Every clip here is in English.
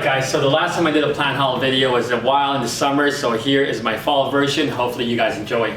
Alright guys, so the last time I did a plant haul video was a while in the summer, so here is my fall version. Hopefully you guys enjoy.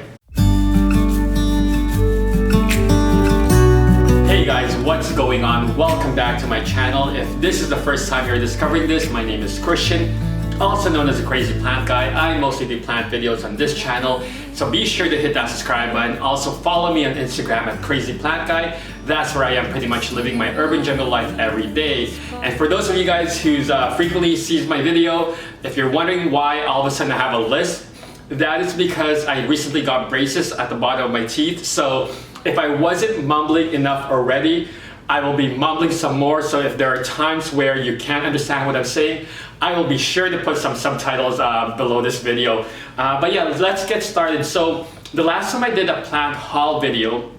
Hey guys, what's going on? Welcome back to my channel. If this is the first time you're discovering this, my name is Christian, also known as the Crazy Plant Guy. I mostly do plant videos on this channel, so be sure to hit that subscribe button. Also follow me on Instagram at Crazy Plant Guy. That's where I am pretty much living my urban jungle life every day. And for those of you guys who frequently sees my video, if you're wondering why all of a sudden I have a list, that is because I recently got braces at the bottom of my teeth. So if I wasn't mumbling enough already, I will be mumbling some more. So if there are times where you can't understand what I'm saying, I will be sure to put some subtitles below this video. But yeah, let's get started. So the last time I did a plant haul video,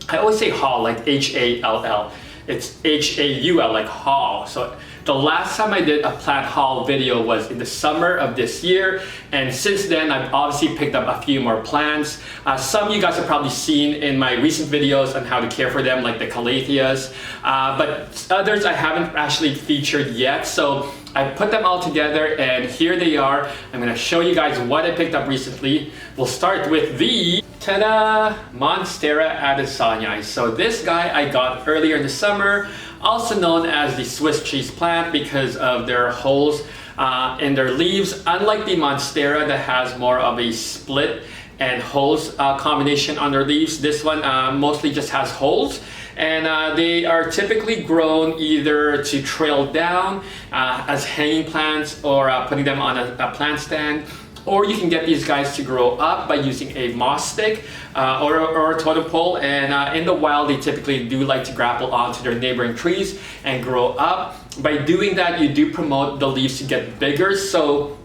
I always say haul like H-A-L-L. It's H-A-U-L, like haul. So the last time I did a plant haul video was in the summer of this year, and since then I've obviously picked up a few more plants. Some you guys have probably seen in my recent videos on how to care for them, like the Calatheas, but others I haven't actually featured yet. So I put them all together and here they are. I'm going to show you guys what I picked up recently. We'll start with the Tena Monstera Adansonii. So this guy I got earlier in the summer, also known as the Swiss cheese plant because of their holes in their leaves. Unlike the Monstera that has more of a split and holes combination on their leaves, this one mostly just has holes. And they are typically grown either to trail down as hanging plants or putting them on a plant stand. Or you can get these guys to grow up by using a moss stick or a totem pole. And in the wild, they typically do like to grapple onto their neighboring trees and grow up. By doing that, you do promote the leaves to get bigger. So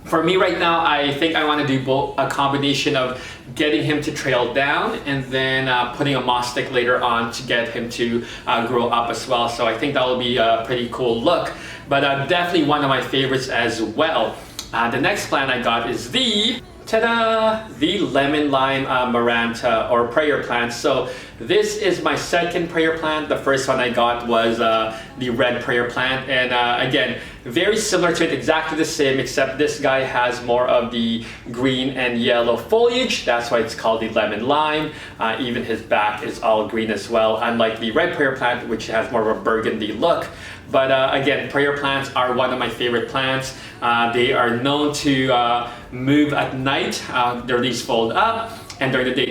for me right now, I think I want to do both, a combination of getting him to trail down and then putting a moss stick later on to get him to grow up as well. So I think that will be a pretty cool look, but definitely one of my favorites as well. The next plant I got is the Lemon Lime Maranta, or prayer plant. So this is my second prayer plant. The first one I got was the red prayer plant, and again, very similar to it, exactly the same, except this guy has more of the green and yellow foliage. That's why it's called the lemon lime. Even his back is all green as well, unlike the red prayer plant, which has more of a burgundy look. But again, prayer plants are one of my favorite plants. They are known to move at night. Their leaves fold up, and during the day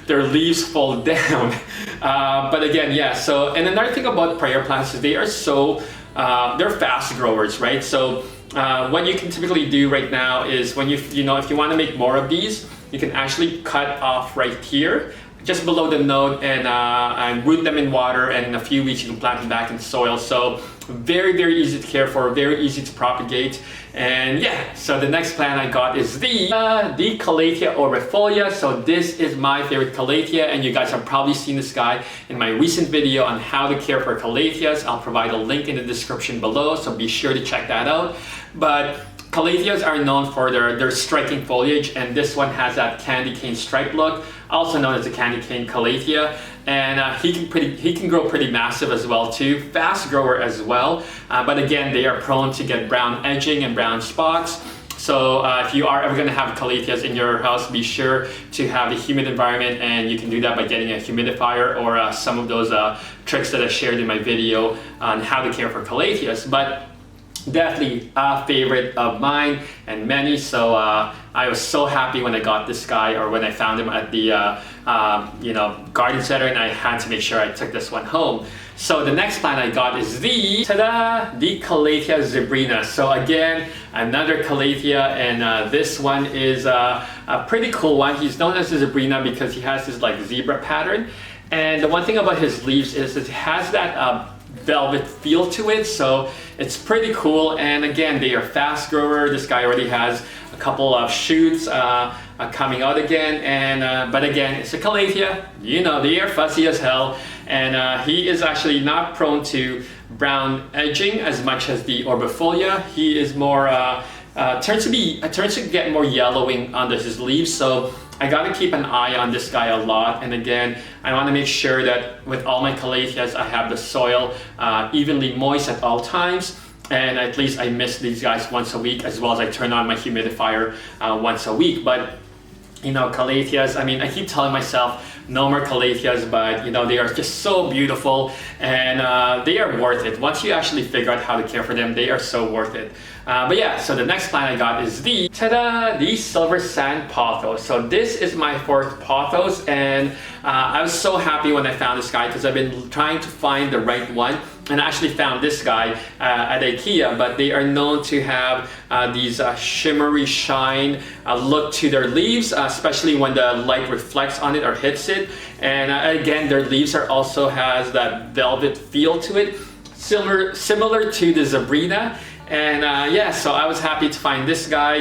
their leaves fold down. But again, yeah, so, and another thing about prayer plants is they are so, they're fast growers, right? So what you can typically do right now is when if you want to make more of these, you can actually cut off right here, just below the node, and root them in water, and in a few weeks you can plant them back in soil. So very, very easy to care for, very easy to propagate. And yeah, so the next plant I got is the Calathea Orbifolia. So this is my favorite Calathea, and you guys have probably seen this guy in my recent video on how to care for Calatheas. I'll provide a link in the description below, so be sure to check that out. But Calatheas are known for their striking foliage, and this one has that candy cane stripe look, also known as the candy cane Calathea. And he can grow pretty massive as well too, fast grower as well. But again, they are prone to get brown edging and brown spots. So if you are ever going to have Calatheas in your house, be sure to have a humid environment, and you can do that by getting a humidifier or some of those tricks that I shared in my video on how to care for Calatheas. But definitely a favorite of mine and many. So I was so happy when I got this guy, or when I found him at the garden center, and I had to make sure I took this one home. So the next plant I got is the Calathea Zebrina. So again, another Calathea, and this one is a pretty cool one. He's known as the Zebrina because he has this like zebra pattern, and the one thing about his leaves is it has that velvet feel to it, so it's pretty cool. And again, they are fast grower. This guy already has a couple of shoots coming out again, and but again, it's a Calathea, they are fussy as hell, and he is actually not prone to brown edging as much as the Orbifolia. He is more turns to get more yellowing under his leaves. So I gotta keep an eye on this guy a lot. And again, I want to make sure that with all my Calatheas, I have the soil evenly moist at all times. And at least I mist these guys once a week, as well as I turn on my humidifier once a week. But you know, Calatheas, I mean, I keep telling myself no more Calatheas, but you know, they are just so beautiful, and they are worth it. Once you actually figure out how to care for them, they are so worth it. But yeah, so the next plant I got is the, ta-da, the Silver Satin Pothos. So this is my fourth pothos, and I was so happy when I found this guy because I've been trying to find the right one. And I actually found this guy at IKEA, but they are known to have these shimmery shine look to their leaves, especially when the light reflects on it or hits it. And again, their leaves are also has that velvet feel to it, similar to the Zebrina. And yeah, so I was happy to find this guy.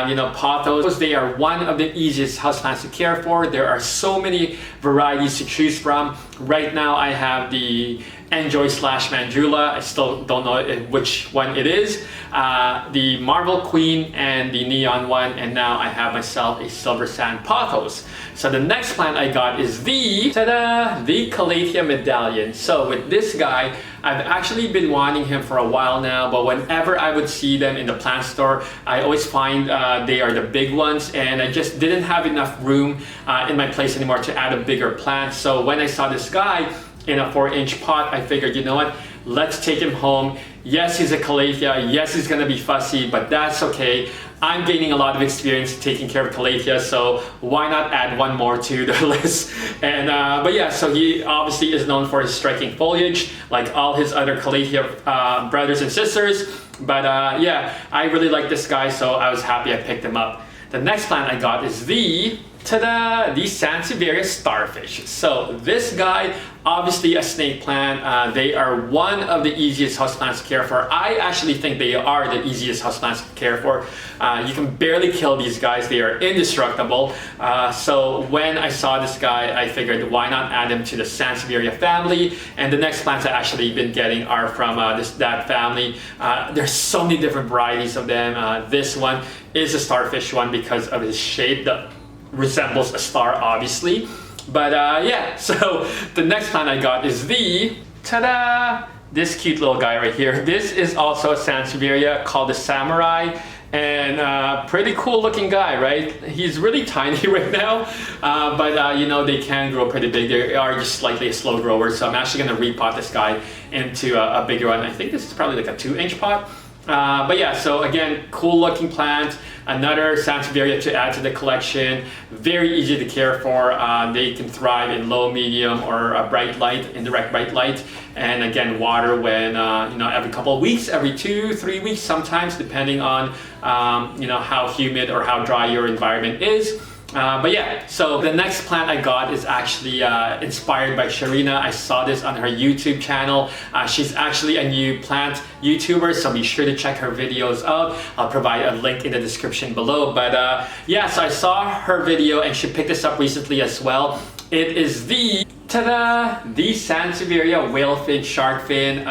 You know, pothos, they are one of the easiest houseplants to care for. There are so many varieties to choose from. Right now I have the Enjoy/Mandula. I still don't know which one it is. The Marble Queen and the Neon one, and now I have myself a Silver Satin Pothos. So the next plant I got is the, ta-da, the Galatia Medallion. So with this guy, I've actually been wanting him for a while now, but whenever I would see them in the plant store, I always find they are the big ones, and I just didn't have enough room in my place anymore to add a bigger plant. So when I saw this guy in a 4-inch pot, I figured, you know what, let's take him home. Yes, he's a Calathea. Yes, he's gonna be fussy, but that's okay. I'm gaining a lot of experience taking care of Calathea, so why not add one more to the list? And but yeah, so he obviously is known for his striking foliage, like all his other Calathea brothers and sisters. But yeah, I really like this guy, so I was happy I picked him up. The next plant I got is the, ta-da, the Sansevieria Starfish. So this guy, obviously a snake plant. They are one of the easiest houseplants to care for. I actually think they are the easiest houseplants to care for. You can barely kill these guys. They are indestructible. So when I saw this guy, I figured why not add him to the Sansevieria family. And the next plants I've actually been getting are from that family. There's so many different varieties of them. This one is a starfish one because of his shape that resembles a star, obviously. But yeah, so the next plant I got is the, ta-da, this cute little guy right here. This is also a Sansevieria called the Samurai, and pretty cool looking guy, right? He's really tiny right now, but you know, they can grow pretty big. They are just slightly a slow grower, so I'm actually gonna repot this guy into a bigger one. I think this is probably like a 2-inch pot. But yeah, so again, cool looking plant, another Sansevieria to add to the collection. Very easy to care for. They can thrive in low, medium, or bright light, indirect bright light. And again, water when, you know, every couple of weeks, every 2-3 weeks sometimes, depending on, you know, how humid or how dry your environment is. But yeah, so the next plant I got is actually inspired by Sharina. I saw this on her YouTube channel. She's actually a new plant YouTuber, so be sure to check her videos out. I'll provide a link in the description below. But yeah, so I saw her video and she picked this up recently as well. It is the, ta-da, the Sansevieria Whalefin shark fin.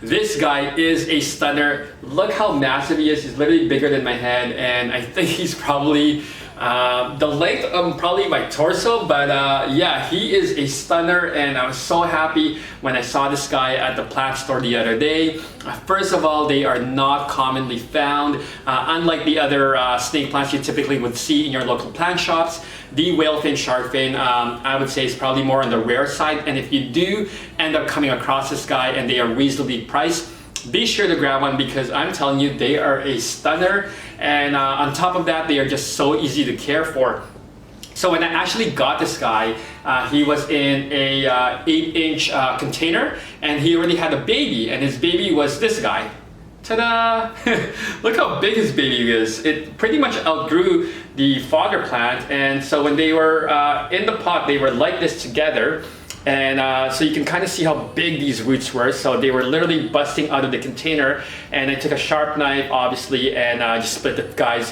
This guy is a stunner. Look how massive he is. He's literally bigger than my head, and I think he's probably the length of probably my torso, but yeah, he is a stunner, and I was so happy when I saw this guy at the plant store the other day. First of all, they are not commonly found. Unlike the other snake plants you typically would see in your local plant shops, the whalefin sharkfin, I would say, is probably more on the rare side. And if you do end up coming across this guy and they are reasonably priced, be sure to grab one, because I'm telling you, they are a stunner. And on top of that, they are just so easy to care for. So when I actually got this guy, he was in a 8-inch container, and he already had a baby, and his baby was this guy. Ta-da! Look how big his baby is. It pretty much outgrew the father plant, and so when they were in the pot, they were like this together. And so you can kind of see how big these roots were. So they were literally busting out of the container, and I took a sharp knife, obviously, and just split the guys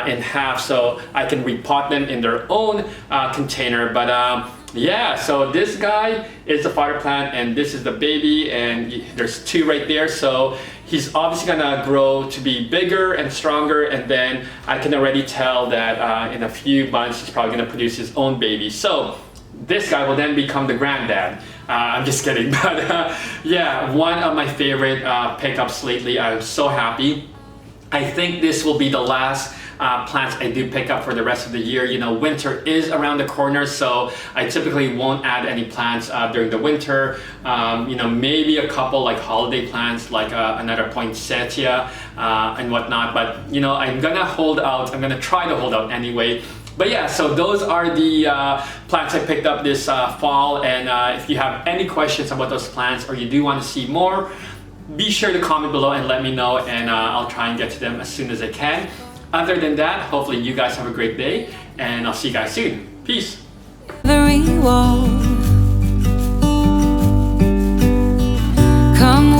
in half so I can repot them in their own container. But Yeah, so this guy is the father plant and this is the baby, and there's two right there. So he's obviously gonna grow to be bigger and stronger, and then I can already tell that in a few months he's probably gonna produce his own baby. So this guy will then become the granddad. I'm just kidding, but yeah, one of my favorite pickups lately. I'm so happy. I think this will be the last plants I do pick up for the rest of the year. You know, winter is around the corner, so I typically won't add any plants during the winter. You know, maybe a couple like holiday plants, like another poinsettia and whatnot. But you know, I'm gonna hold out. I'm gonna try to hold out anyway. But yeah, so those are the plants I picked up this fall. And if you have any questions about those plants, or you do want to see more, be sure to comment below and let me know, and I'll try and get to them as soon as I can. Other than that, hopefully you guys have a great day, and I'll see you guys soon. Peace. Come